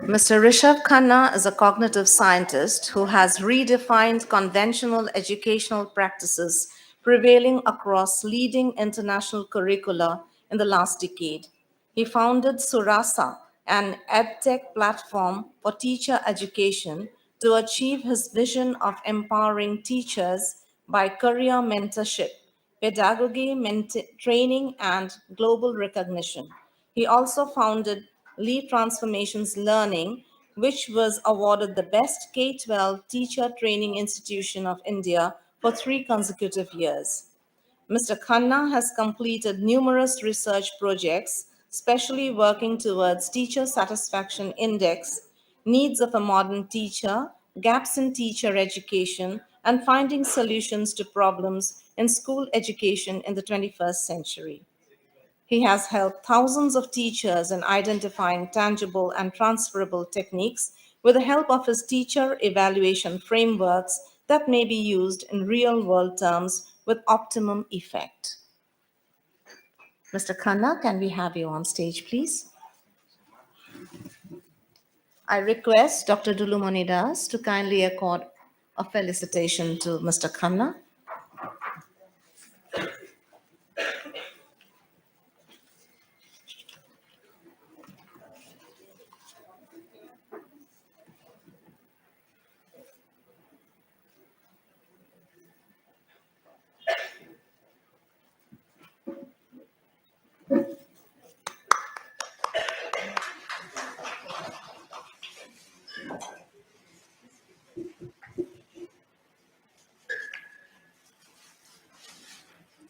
Mr. Rishabh Khanna is a cognitive scientist who has redefined conventional educational practices prevailing across leading international curricula in the last decade. He founded Suraasa, an edtech platform for teacher education, to achieve his vision of empowering teachers by career mentorship, pedagogy, training, and global recognition. He also founded Lead Transformations Learning, which was awarded the Best K-12 Teacher Training Institution of India for 3 consecutive years. Mr. Khanna has completed numerous research projects, especially working towards Teacher Satisfaction Index, needs of a modern teacher, gaps in teacher education, and finding solutions to problems in school education in the 21st century. He has helped thousands of teachers in identifying tangible and transferable techniques with the help of his teacher evaluation frameworks that may be used in real world terms with optimum effect. Mr. Khanna, can we have you on stage, please? I request Dr. Dulumonidas to kindly accord a felicitation to Mr. Khanna.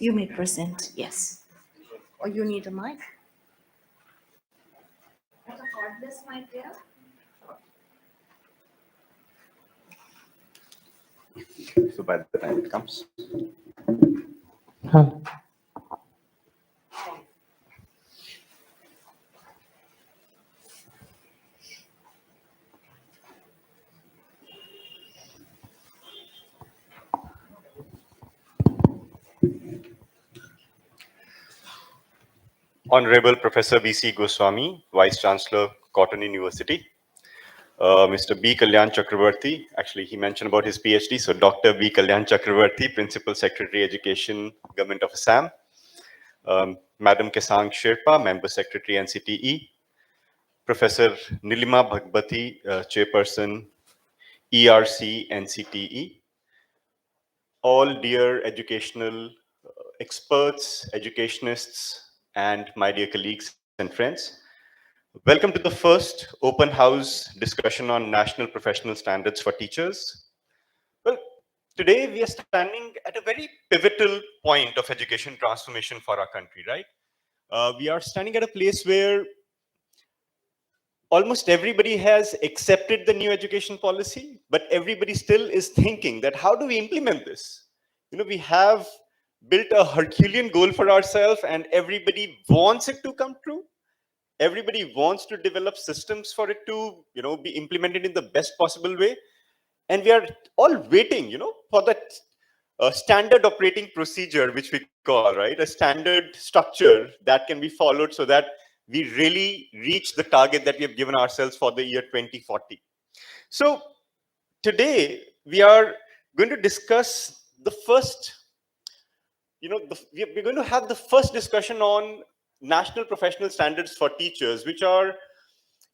You may present, yes. Or you need a mic? What a cordless mic there? So by the time it comes. Honorable Professor V.C. Goswami, Vice Chancellor, Cotton University. Mr. B. Kalyan Chakravarti, actually he mentioned about his PhD, so Dr. B. Kalyan Chakravarti, Principal Secretary Education, Government of Assam. Madam Kesang Sherpa, Member Secretary NCTE. Professor Nilima Bhagbati, Chairperson ERC NCTE. All dear educational experts, educationists, and my dear colleagues and friends. Welcome to the first open house discussion on national professional standards for teachers. Well, today we are standing at a very pivotal point of education transformation for our country, right? We are standing at a place where almost everybody has accepted the new education policy, but everybody still is thinking that how do we implement this? We have built a Herculean goal for ourselves and everybody wants it to come true. Everybody wants to develop systems for it to, be implemented in the best possible way. And we are all waiting, for that standard operating procedure, which we call, right? A standard structure that can be followed so that we really reach the target that we have given ourselves for the year 2040. So today we are going to discuss the first, we're going to have the first discussion on national professional standards for teachers, which are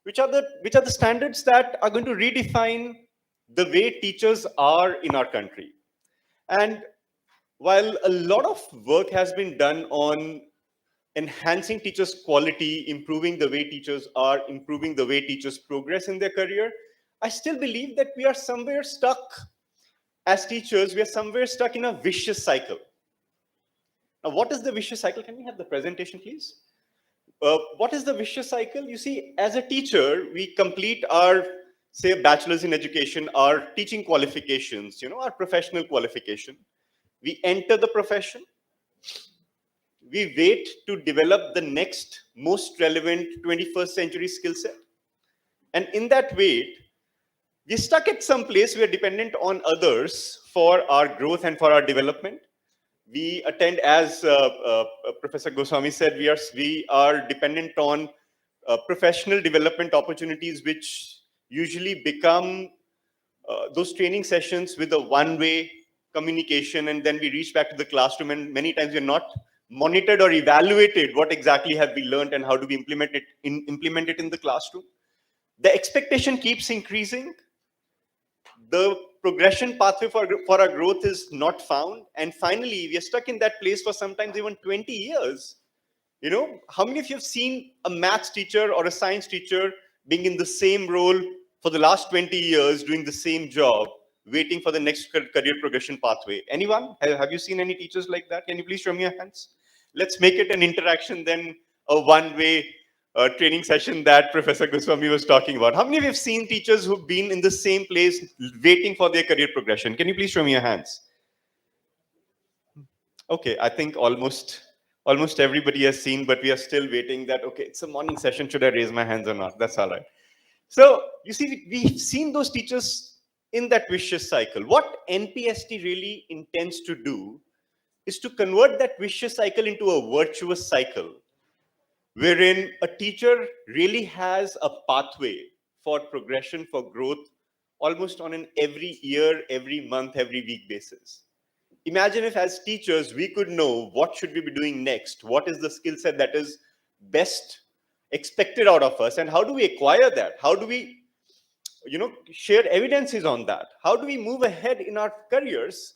the standards that are going to redefine the way teachers are in our country. And while a lot of work has been done on enhancing teachers' quality, improving the way teachers are, improving the way teachers progress in their career, I still believe that we are somewhere stuck as teachers, we are somewhere stuck in a vicious cycle. Now, what is the vicious cycle? Can we have the presentation, please? What is the vicious cycle? You see, as a teacher, we complete our, say, bachelor's in education, our teaching qualifications, our professional qualification. We enter the profession. We wait to develop the next most relevant 21st century skill set. And in that wait, we're stuck at some place we're dependent on others for our growth and for our development. We attend, as Professor Goswami said, we are dependent on professional development opportunities which usually become those training sessions with a one-way communication, and then we reach back to the classroom, and many times we're not monitored or evaluated what exactly have we learned and how do we implement it in the classroom. The expectation keeps increasing, the progression pathway for our growth is not found, and finally we are stuck in that place for sometimes even 20 years. How many of you have seen a maths teacher or a science teacher being in the same role for the last 20 years, doing the same job, waiting for the next career progression pathway? Anyone? Have you seen any teachers like that? Can you please show me your hands? Let's make it an interaction, then a one-way training session that Professor Goswami was talking about. How many of you have seen teachers who've been in the same place waiting for their career progression? Can you please show me your hands? Okay, I think almost everybody has seen, but we are still waiting that, okay, it's a morning session. Should I raise my hands or not? That's all right. So you see, we've seen those teachers in that vicious cycle. What NPST really intends to do is to convert that vicious cycle into a virtuous cycle, wherein a teacher really has a pathway for progression, for growth, almost on an every year, every month, every week basis. Imagine if as teachers we could know what should we be doing next, what is the skill set that is best expected out of us, and how do we acquire that, how do we share evidences on that, how do we move ahead in our careers.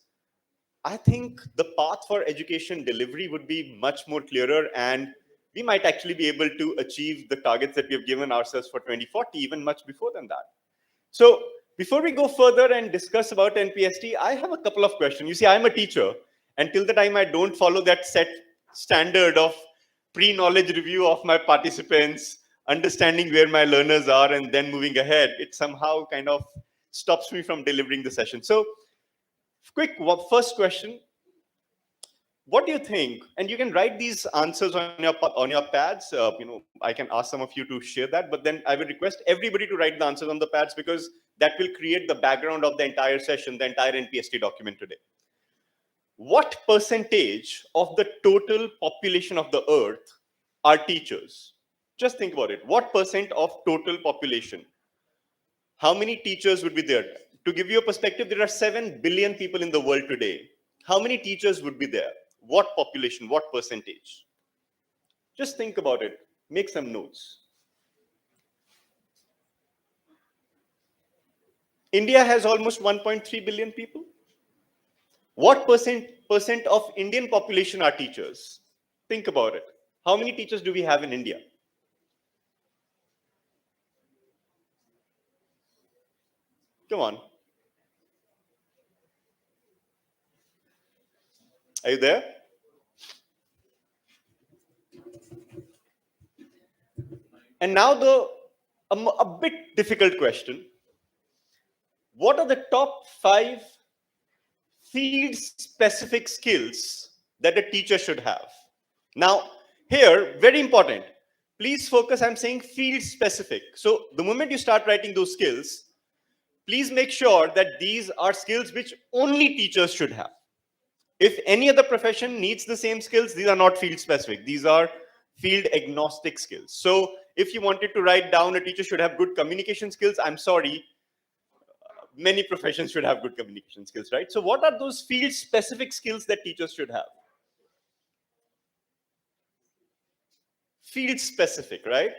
I think the path for education delivery would be much more clearer, and we might actually be able to achieve the targets that we have given ourselves for 2040 even much before than that. So before we go further and discuss about NPST, I have a couple of questions. You see, I'm a teacher, and till the time I don't follow that set standard of pre-knowledge review of my participants, understanding where my learners are, and then moving ahead, it somehow kind of stops me from delivering the session. So quick first question. What do you think? And you can write these answers on your pads. I can ask some of you to share that, but then I will request everybody to write the answers on the pads, because that will create the background of the entire session, the entire NPST document today. What percentage of the total population of the earth are teachers? Just think about it. What percent of total population? How many teachers would be there? To give you a perspective, there are 7 billion people in the world today. How many teachers would be there? What population? What percentage? Just think about it. Make some notes. India has almost 1.3 billion people. What percent of Indian population are teachers? Think about it. How many teachers do we have in India? Come on. Are you there? And now a bit difficult question. What are the top 5 field specific skills that a teacher should have? Now, here, very important. Please focus, I'm saying field specific. So the moment you start writing those skills, please make sure that these are skills which only teachers should have. If any other profession needs the same skills, these are not field specific. These are field agnostic skills. So if you wanted to write down a teacher should have good communication skills, I'm sorry, many professions should have good communication skills, right? So what are those field specific skills that teachers should have? Field specific, right?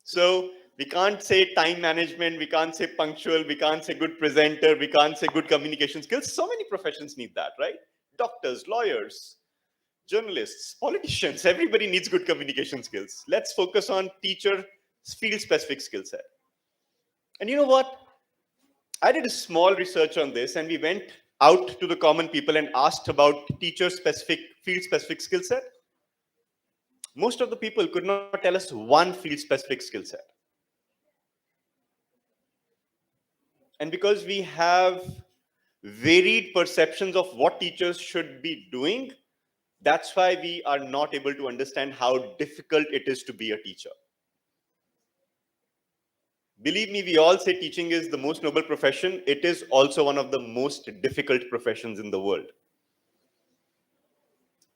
So we can't say time management, we can't say punctual, we can't say good presenter, we can't say good communication skills. So many professions need that, right? Doctors, lawyers, journalists, politicians, everybody needs good communication skills. Let's focus on teacher field specific skill set. And you know what? I did a small research on this, and we went out to the common people and asked about teacher specific, field specific skill set. Most of the people could not tell us one field specific skill set. And because we have varied perceptions of what teachers should be doing, that's why we are not able to understand how difficult it is to be a teacher. Believe me, we all say teaching is the most noble profession. It is also one of the most difficult professions in the world.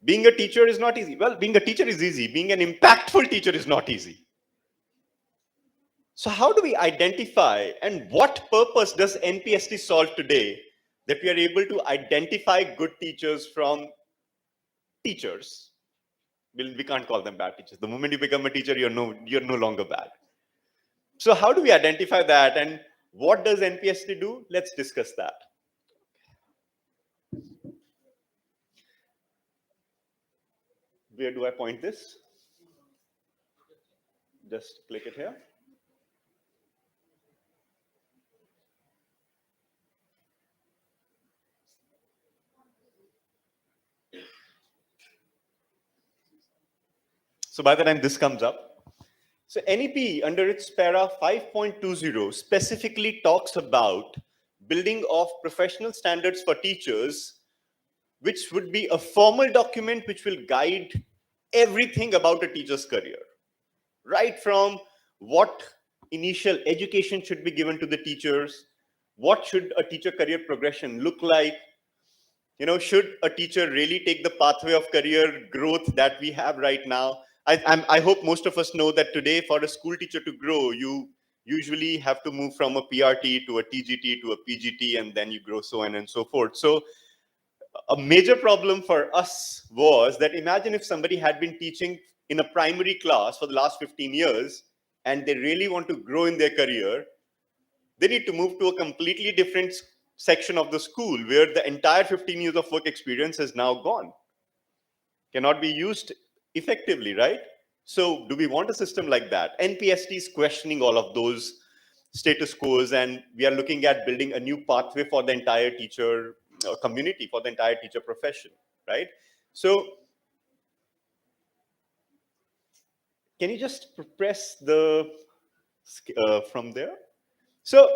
Being a teacher is not easy. Well, being a teacher is easy. Being an impactful teacher is not easy. So how do we identify, and what purpose does NPST solve today, that we are able to identify good teachers from teachers? We can't call them bad teachers. The moment you become a teacher, you're no longer bad. So how do we identify that, and what does NPST do? Let's discuss that. Where do I point this? Just click it here. So by the time this comes up, so NEP under its para 5.20 specifically talks about building of professional standards for teachers, which would be a formal document which will guide everything about a teacher's career, right from what initial education should be given to the teachers, what should a teacher career progression look like, should a teacher really take the pathway of career growth that we have right now? I hope most of us know that today, for a school teacher to grow, you usually have to move from a PRT to a TGT to a PGT, and then you grow so on and so forth. So a major problem for us was that, imagine if somebody had been teaching in a primary class for the last 15 years and they really want to grow in their career, they need to move to a completely different section of the school where the entire 15 years of work experience is now gone, cannot be used effectively, right? So do we want a system like that? NPST is questioning all of those status quos, and we are looking at building a new pathway for the entire teacher community, for the entire teacher profession, right? So can you just press the from there? So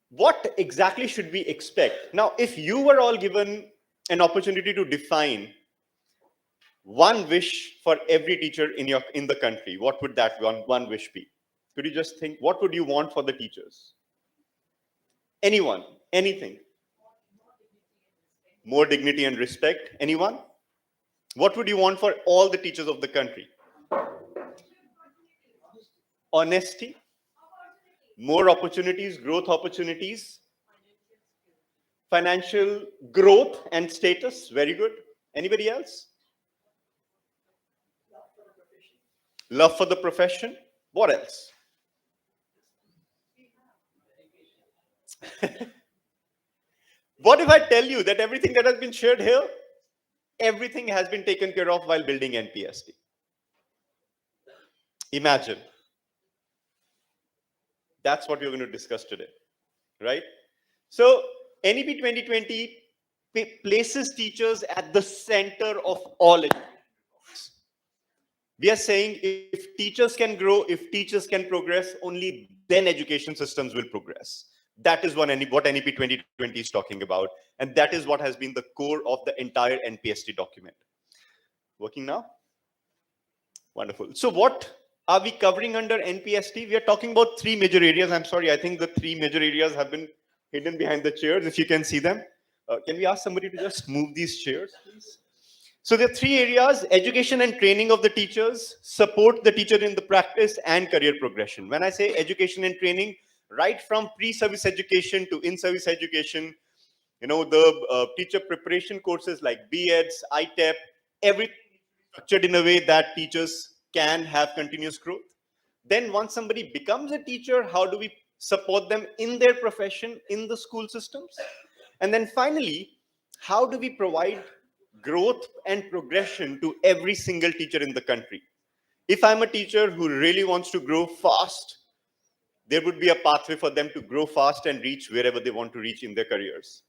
what exactly should we expect? Now, if you were all given an opportunity to define one wish for every teacher in the country, what would that one wish be? Could you just think, what would you want for the teachers? Anyone, anything. More dignity and respect. Anyone? What would you want for all the teachers of the country? Honesty, more opportunities, growth opportunities, financial growth and status. Very good. Anybody else? Love for the profession. What else? What if I tell you that everything that has been shared here, everything has been taken care of while building NPST? Imagine. That's what we're going to discuss today, right? So NEP 2020 places teachers at the center of all it. We are saying if teachers can grow, if teachers can progress, only then education systems will progress. That is what NEP 2020 is talking about. And that is what has been the core of the entire NPST document. Working now? Wonderful. So what are we covering under NPST? We are talking about three major areas. I'm sorry, I think the three major areas have been hidden behind the chairs, if you can see them. Can we ask somebody to just move these chairs, please? So there are three areas: education and training of the teachers, support the teacher in the practice, and career progression. When I say education and training, right from pre-service education to in-service education, the teacher preparation courses like BEds, ITEP, everything structured in a way that teachers can have continuous growth. Then once somebody becomes a teacher, how do we support them in their profession, in the school systems? And then finally, how do we provide growth and progression to every single teacher in the country? If I'm a teacher who really wants to grow fast, there would be a pathway for them to grow fast and reach wherever they want to reach in their careers.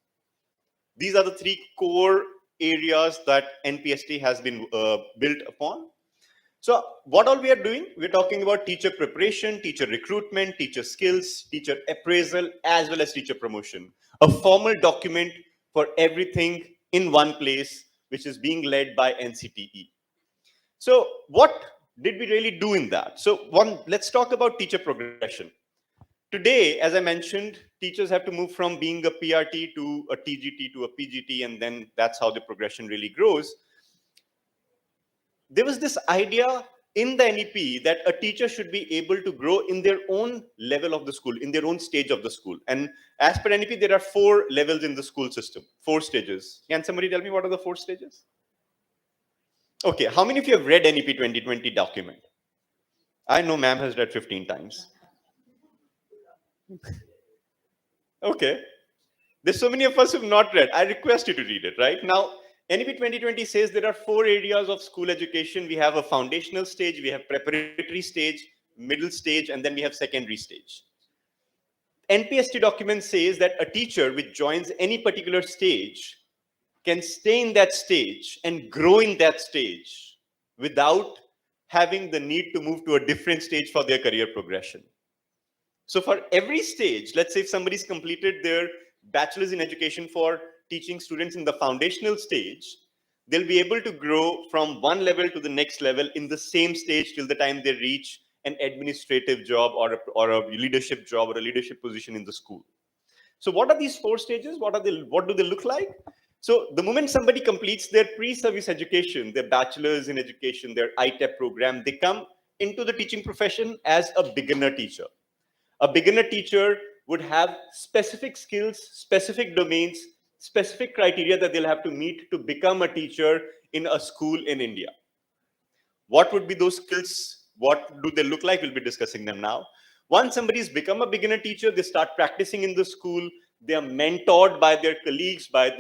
These are the three core areas that NPST has been built upon. So what all we are doing, we're talking about teacher preparation, teacher recruitment, teacher skills, teacher appraisal, as well as teacher promotion. A formal document for everything in one place, which is being led by NCTE. So what did we really do in that? So let's talk about teacher progression. Today, as I mentioned, teachers have to move from being a PRT to a TGT to a PGT, and then that's how the progression really grows. There was this idea in the NEP that a teacher should be able to grow in their own level of the school, in their own stage of the school. And as per NEP, there are 4 levels in the school system, 4 stages. Can somebody tell me what are the 4 stages? Okay, how many of you have read NEP 2020 document? I know ma'am has read 15 times. Okay. There's so many of us who've not read. I request you to read it, right? Now, NEP 2020 says there are 4 areas of school education. We have a foundational stage, we have preparatory stage, middle stage, and then we have secondary stage. NPST document says that a teacher which joins any particular stage can stay in that stage and grow in that stage without having the need to move to a different stage for their career progression. So for every stage, let's say if somebody's completed their bachelor's in education for teaching students in the foundational stage, they'll be able to grow from one level to the next level in the same stage till the time they reach an administrative job or a leadership job or a leadership position in the school. So what are these 4 stages? What do they look like? So the moment somebody completes their pre-service education, their bachelor's in education, their ITEP program, they come into the teaching profession as a beginner teacher. A beginner teacher would have specific skills, specific domains, specific criteria that they'll have to meet to become a teacher in a school in India. What would be those skills? What do they look like? We'll be discussing them now. Once somebody's become a beginner teacher, they start practicing in the school. They are mentored by their colleagues, by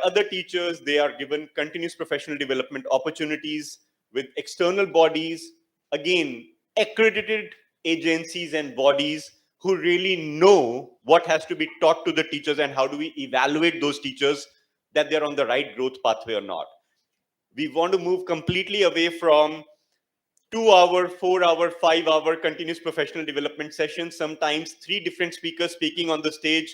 other teachers. They are given continuous professional development opportunities with external bodies, again, accredited agencies and bodies who really know what has to be taught to the teachers and how do we evaluate those teachers that they're on the right growth pathway or not. We want to move completely away from 2 hour, 4 hour, 5 hour continuous professional development sessions, sometimes 3 different speakers speaking on the stage,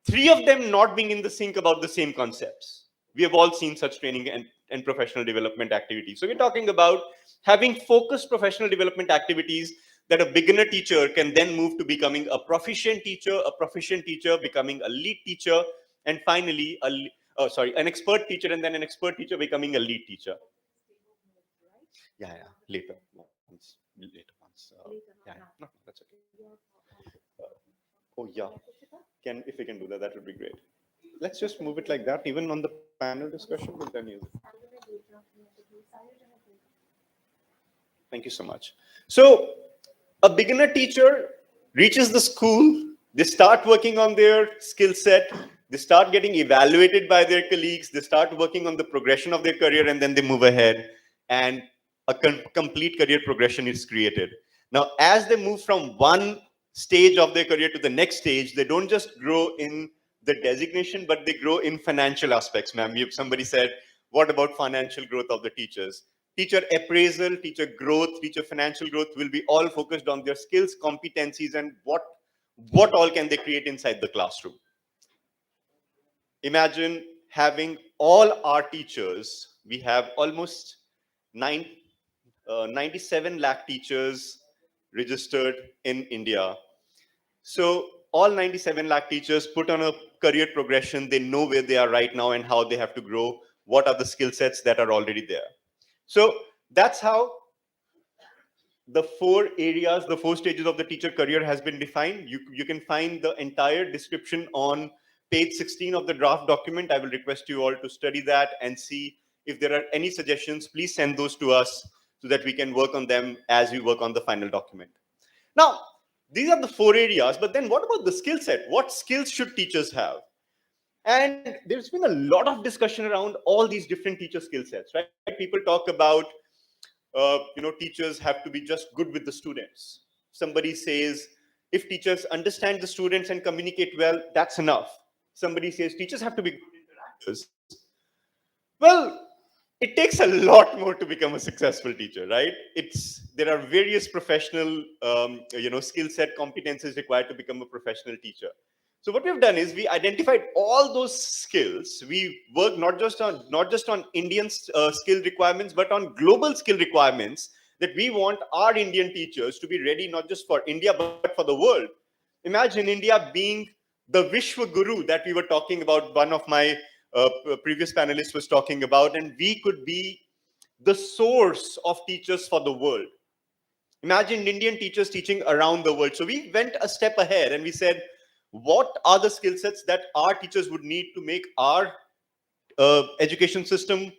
3 of them not being in the sync about the same concepts. We have all seen such training and professional development activities. So we're talking about having focused professional development activities that a beginner teacher can then move to becoming a proficient teacher becoming a lead teacher, and finally an expert teacher, and then an expert teacher becoming a lead teacher. Yeah, later once. No, that's okay. Oh yeah, if we can do that, that would be great. Let's just move it like that. Even on the panel discussion, we'll then use it. Thank you so much. So, a beginner teacher reaches the school, they start working on their skill set, they start getting evaluated by their colleagues, they start working on the progression of their career, and then they move ahead, and a complete career progression is created. Now, as they move from one stage of their career to the next stage, they don't just grow in the designation, but they grow in financial aspects, ma'am. Somebody said, what about financial growth of the teachers? Teacher appraisal, teacher growth, teacher financial growth will be all focused on their skills, competencies, and what all can they create inside the classroom. Imagine having all our teachers. We have almost 97 lakh teachers registered in India. So all 97 lakh teachers put on a career progression. They know where they are right now and how they have to grow. What are the skill sets that are already there? So that's how the 4 areas, the 4 stages of the teacher career has been defined. You can find the entire description on page 16 of the draft document. I will request you all to study that and see if there are any suggestions. Please send those to us so that we can work on them as we work on the final document. Now, these are the 4 areas, but then what about the skill set? What skills should teachers have? And there's been a lot of discussion around all these different teacher skill sets, right? People talk about teachers have to be just good with the students. Somebody says if teachers understand the students and communicate well, that's enough. Somebody says teachers have to be good interactors. Well, it takes a lot more to become a successful teacher, right? There are various professional skill set competencies required to become a professional teacher. So what we've done is we identified all those skills. We work not just on Indian skill requirements, but on global skill requirements that we want our Indian teachers to be ready not just for India, but for the world. Imagine India being the Vishwa Guru that we were talking about. One of my previous panelists was talking about, and we could be the source of teachers for the world. Imagine Indian teachers teaching around the world. So we went a step ahead and we said, what are the skill sets that our teachers would need to make our education system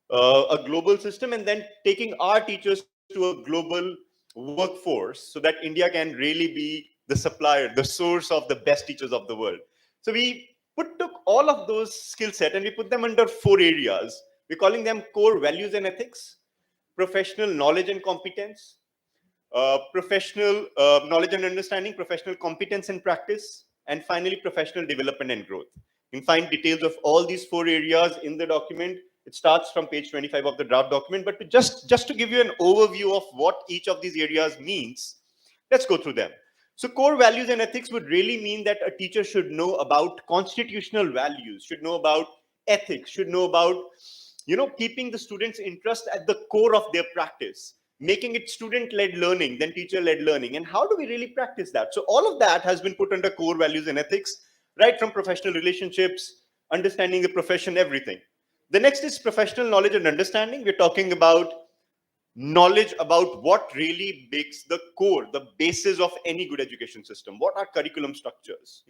a global system, and then taking our teachers to a global workforce so that India can really be the supplier, the source of the best teachers of the world. So we took all of those skill set and we put them under four areas. We're calling them core values and ethics, professional knowledge and competence, professional knowledge and understanding, professional competence and practice, and finally, professional development and growth. You can find details of all these four areas in the document. It starts from page 25 of the draft document, but just to give you an overview of what each of these areas means, let's go through them. So core values and ethics would really mean that a teacher should know about constitutional values, should know about ethics, should know about keeping the students' interest at the core of their practice, making it student-led learning, then teacher-led learning. And how do we really practice that? So all of that has been put under core values and ethics, right from professional relationships, understanding the profession, everything. The next is professional knowledge and understanding. We're talking about knowledge about what really makes the core, the basis of any good education system. What are curriculum structures?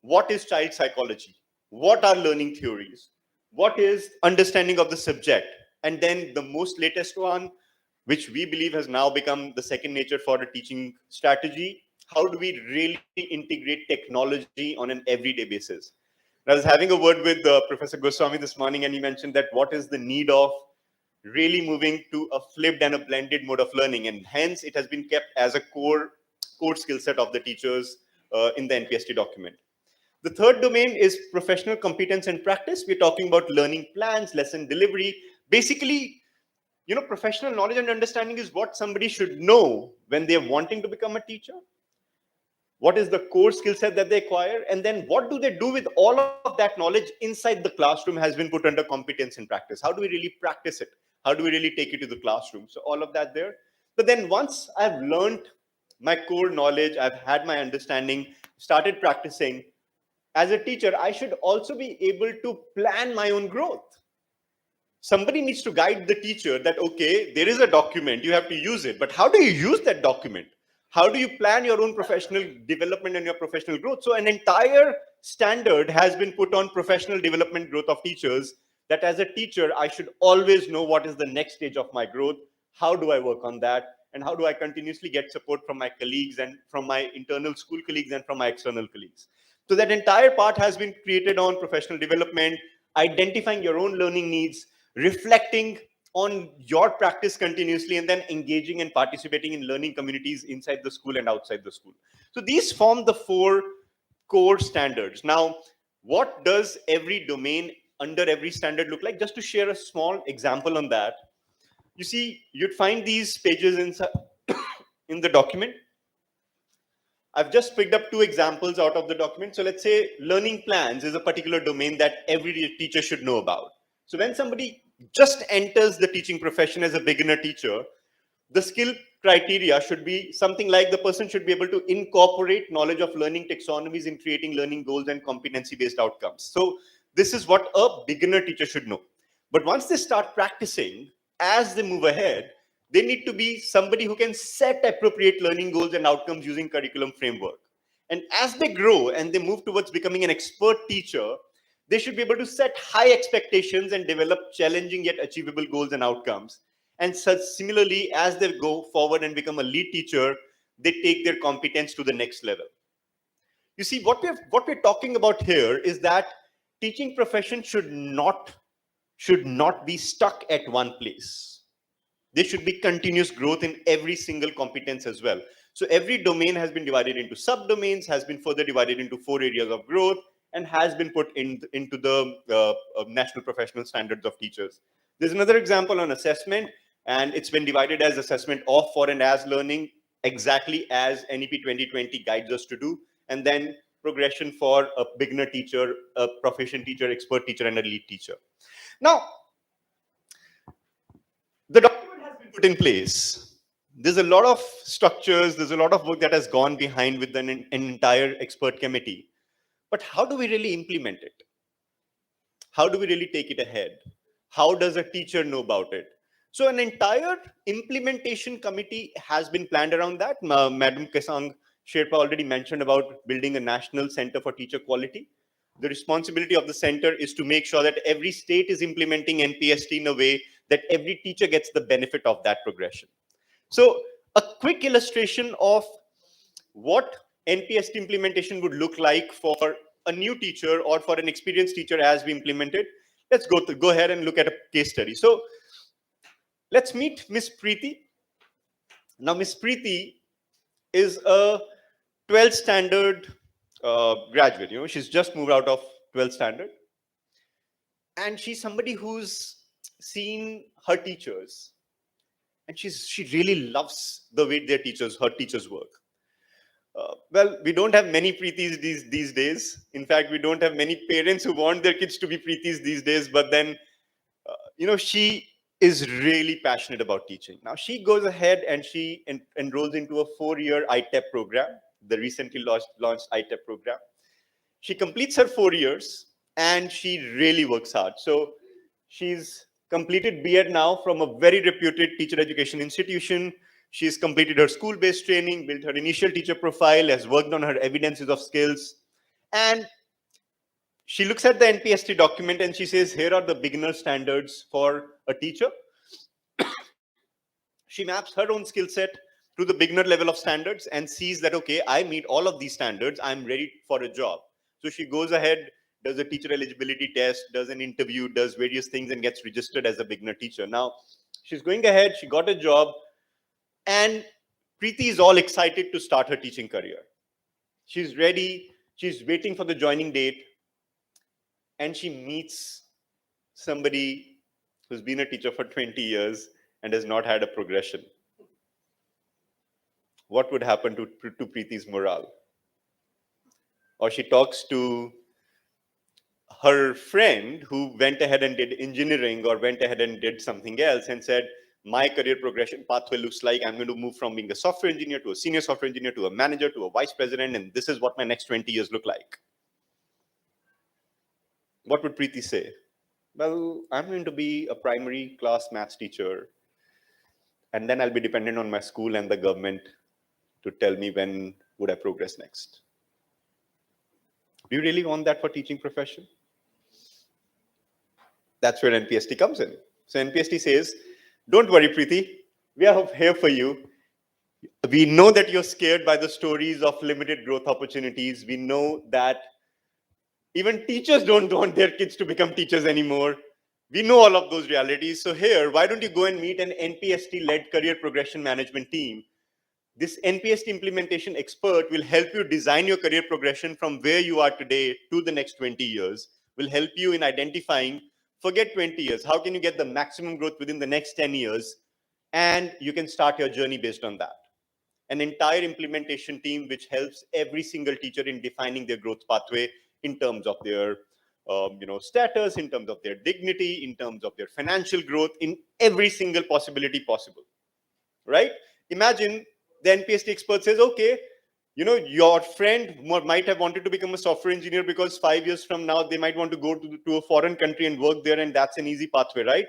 What is child psychology? What are learning theories? What is understanding of the subject? And then the most latest one, which we believe has now become the second nature for the teaching strategy. How do we really integrate technology on an everyday basis? And I was having a word with Professor Goswami this morning, and he mentioned that what is the need of really moving to a flipped and a blended mode of learning, and hence it has been kept as a core skill set of the teachers in the NPST document. The third domain is professional competence and practice. We're talking about learning plans, lesson delivery. Basically, professional knowledge and understanding is what somebody should know when they're wanting to become a teacher. What is the core skill set that they acquire? And then what do they do with all of that knowledge inside the classroom has been put under competence and practice. How do we really practice it? How do we really take it to the classroom? So all of that there. But then once I've learned my core knowledge, I've had my understanding, started practicing, as a teacher, I should also be able to plan my own growth. Somebody needs to guide the teacher that, okay, there is a document, you have to use it, but how do you use that document? How do you plan your own professional development and your professional growth? So an entire standard has been put on professional development growth of teachers, that as a teacher, I should always know what is the next stage of my growth, how do I work on that, and how do I continuously get support from my colleagues and from my internal school colleagues and from my external colleagues. So that entire part has been created on professional development, identifying your own learning needs, reflecting on your practice continuously, and then engaging and participating in learning communities inside the school and outside the school. So these form the four core standards. Now, what does every domain under every standard look like? Just to share a small example on that, you see, you'd find these pages in the document. I've just picked up two examples out of the document. So let's say learning plans is a particular domain that every teacher should know about. So when somebody just enters the teaching profession as a beginner teacher, the skill criteria should be something like the person should be able to incorporate knowledge of learning taxonomies in creating learning goals and competency-based outcomes. So this is what a beginner teacher should know. But once they start practicing, as they move ahead, they need to be somebody who can set appropriate learning goals and outcomes using curriculum framework. And as they grow and they move towards becoming an expert teacher, they should be able to set high expectations and develop challenging yet achievable goals and outcomes. And such similarly, as they go forward and become a lead teacher, they take their competence to the next level. You see, what we're talking about here is that teaching profession should not be stuck at one place. There should be continuous growth in every single competence as well. So every domain has been divided into subdomains, has been further divided into four areas of growth, and has been put into the national professional standards of teachers. There's another example on assessment, and it's been divided as assessment of, for, and as learning, exactly as NEP 2020 guides us to do, and then progression for a beginner teacher, a proficient teacher, expert teacher, and a lead teacher. Now, the document has been put in place. There's a lot of structures, there's a lot of work that has gone behind with an entire expert committee. But how do we really implement it? How do we really take it ahead? How does a teacher know about it? So an entire implementation committee has been planned around that. Madam Kesang Sherpa already mentioned about building a national center for teacher quality. The responsibility of the center is to make sure that every state is implementing NPST in a way that every teacher gets the benefit of that progression. So a quick illustration of what NPST implementation would look like for a new teacher or for an experienced teacher as we implement it. Let's go ahead and look at a case study. So let's meet Miss Preeti. Now, Miss Preeti is a 12th standard graduate. She's just moved out of 12th standard, and she's somebody who's seen her teachers, and she really loves the way her teachers work. Well, we don't have many Preetis these days. In fact, we don't have many parents who want their kids to be Preetis these days. But then, she is really passionate about teaching. Now, she goes ahead and she enrolls into a 4-year ITEP program, the recently launched ITEP program. She completes her 4 years and she really works hard. So, she's completed B.Ed now from a very reputed teacher education institution. She's completed her school-based training, built her initial teacher profile, has worked on her evidences of skills, and she looks at the NPST document and she says, here are the beginner standards for a teacher. She maps her own skill set to the beginner level of standards and sees that, okay, I meet all of these standards, I'm ready for a job. So she goes ahead, does a teacher eligibility test, does an interview, does various things, and gets registered as a beginner teacher. Now, she's going ahead, she got a job, and Preeti is all excited to start her teaching career. She's ready, she's waiting for the joining date, and she meets somebody who's been a teacher for 20 years and has not had a progression. What would happen to Preeti's morale? Or she talks to her friend who went ahead and did engineering or went ahead and did something else and said, my career progression pathway looks like I'm going to move from being a software engineer to a senior software engineer to a manager to a vice president, and this is what my next 20 years look like. What would Preeti say? Well, I'm going to be a primary class maths teacher, and then I'll be dependent on my school and the government to tell me when would I progress next. Do you really want that for teaching profession? That's where NPST comes in. So NPST says, don't worry, Preeti, we are here for you. We know that you're scared by the stories of limited growth opportunities. We know that even teachers don't want their kids to become teachers anymore. We know all of those realities. So here, why don't you go and meet an NPST-led career progression management team? This NPST implementation expert will help you design your career progression from where you are today to the next 20 years, will help you in identifying, forget 20 years, how can you get the maximum growth within the next 10 years? And you can start your journey based on that. An entire implementation team which helps every single teacher in defining their growth pathway in terms of their status, in terms of their dignity, in terms of their financial growth, in every single possibility possible, right? Imagine the NPST expert says, okay, your friend might have wanted to become a software engineer because 5 years from now, they might want to go to a foreign country and work there, and that's an easy pathway, right?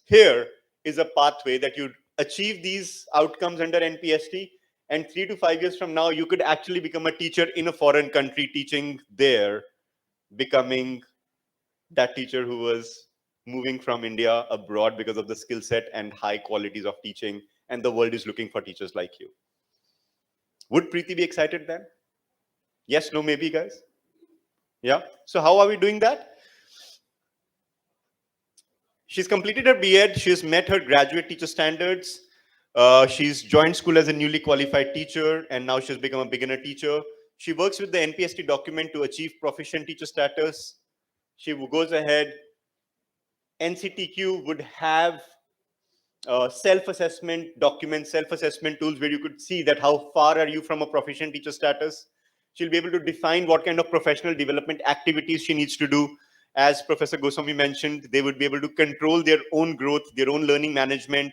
Here is a pathway that you achieve these outcomes under NPST, and 3 to 5 years from now, you could actually become a teacher in a foreign country, teaching there, becoming that teacher who was moving from India abroad because of the skill set and high qualities of teaching, and the world is looking for teachers like you. Would Preeti be excited then? Yes, no, maybe, guys? Yeah. So how are we doing that? She's completed her B.Ed. She's met her graduate teacher standards. She's joined school as a newly qualified teacher, and now she's become a beginner teacher. She works with the NPST document to achieve proficient teacher status. She goes ahead. NCTQ would have self-assessment documents, self-assessment tools where you could see that how far are you from a proficient teacher status. She'll be able to define what kind of professional development activities she needs to do. As Professor Goswami mentioned, they would be able to control their own growth, their own learning management,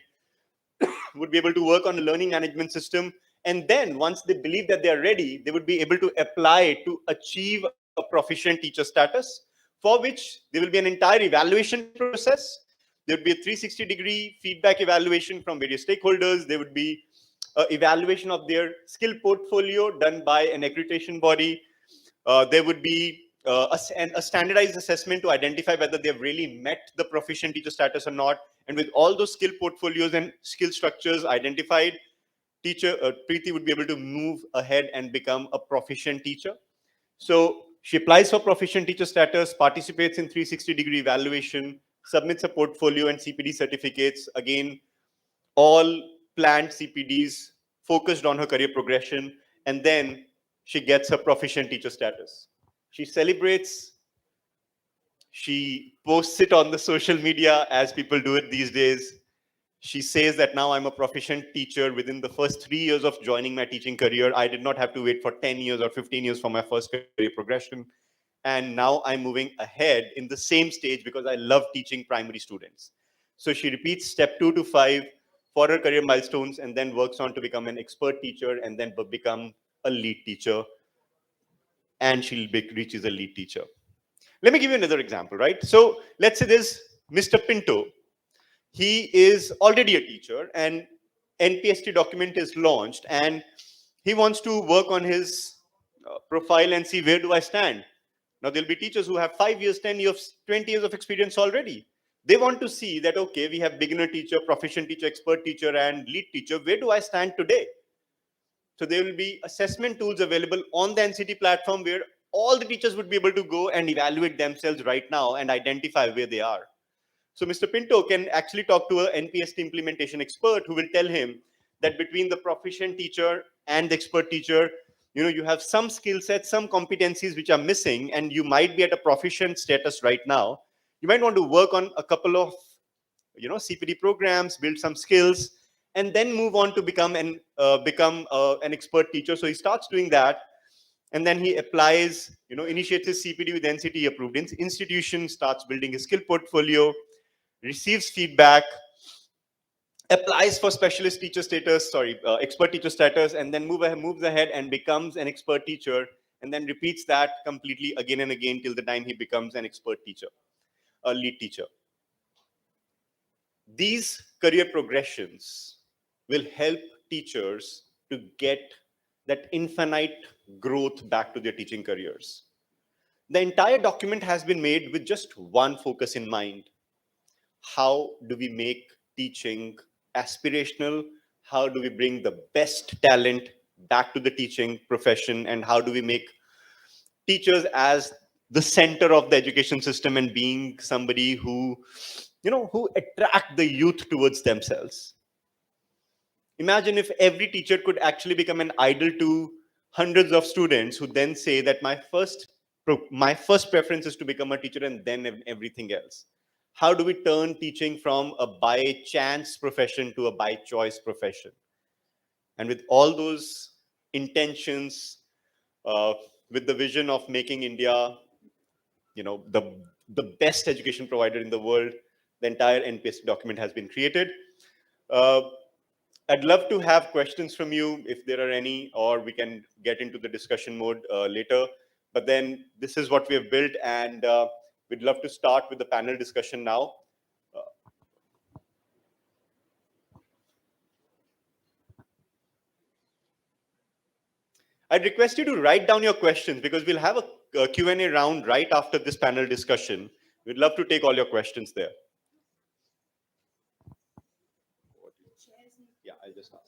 would be able to work on a learning management system. And then once they believe that they are ready, they would be able to apply to achieve a proficient teacher status, for which there will be an entire evaluation process. There would be a 360-degree feedback evaluation from various stakeholders. There would be evaluation of their skill portfolio done by an accreditation body. There would be a standardized assessment to identify whether they've really met the proficient teacher status or not. And with all those skill portfolios and skill structures identified, teacher Preeti would be able to move ahead and become a proficient teacher. So she applies for proficient teacher status, participates in 360-degree evaluation, submits a portfolio and CPD certificates. Again, all planned CPDs focused on her career progression, and then she gets her proficient teacher status. She celebrates, she posts it on the social media as people do it these days. She says that now I'm a proficient teacher within the first 3 years of joining my teaching career. I did not have to wait for 10 years or 15 years for my first career progression. And now I'm moving ahead in the same stage because I love teaching primary students. So she repeats step 2 to 5 for her career milestones and then works on to become an expert teacher and then become a lead teacher. And reaches a lead teacher. Let me give you another example, right? So let's say there's Mr. Pinto. He is already a teacher and NPST document is launched and he wants to work on his profile and see where do I stand. Now there'll be teachers who have 5 years, 10 years, 20 years of experience already. They want to see that, okay, we have beginner teacher, proficient teacher, expert teacher, and lead teacher. Where do I stand today? So there will be assessment tools available on the NCT platform where all the teachers would be able to go and evaluate themselves right now and identify where they are. So Mr. Pinto can actually talk to an NPST implementation expert who will tell him that between the proficient teacher and the expert teacher, you have some skill sets, some competencies which are missing, and you might be at a proficient status right now. You might want to work on a couple of CPD programs, build some skills, and then move on to become an expert teacher. So he starts doing that, and then he applies, initiates his CPD with NCT approved institution, starts building his skill portfolio, receives feedback, applies for specialist teacher status, expert teacher status, and then moves ahead and becomes an expert teacher, and then repeats that completely again and again till the time he becomes an expert teacher, a lead teacher. These career progressions will help teachers to get that infinite growth back to their teaching careers. The entire document has been made with just one focus in mind. How do we make teaching aspirational? How do we bring the best talent back to the teaching profession? And how do we make teachers as the center of the education system and being somebody who attract the youth towards themselves? Imagine if every teacher could actually become an idol to hundreds of students who then say that my first preference is to become a teacher and then everything else. How do we turn teaching from a by chance profession to a by choice profession? And with all those intentions, uh, with the vision of making India, the best education provider in the world, the entire NPS document has been created. Uh, I'd love to have questions from you if there are any, or we can get into the discussion mode later. But then this is what we have built, and we'd love to start with the panel discussion now. Uh, I'd request you to write down your questions because we'll have a Q&A round right after this panel discussion. We'd love to take all your questions there. Yeah, I'll just ask.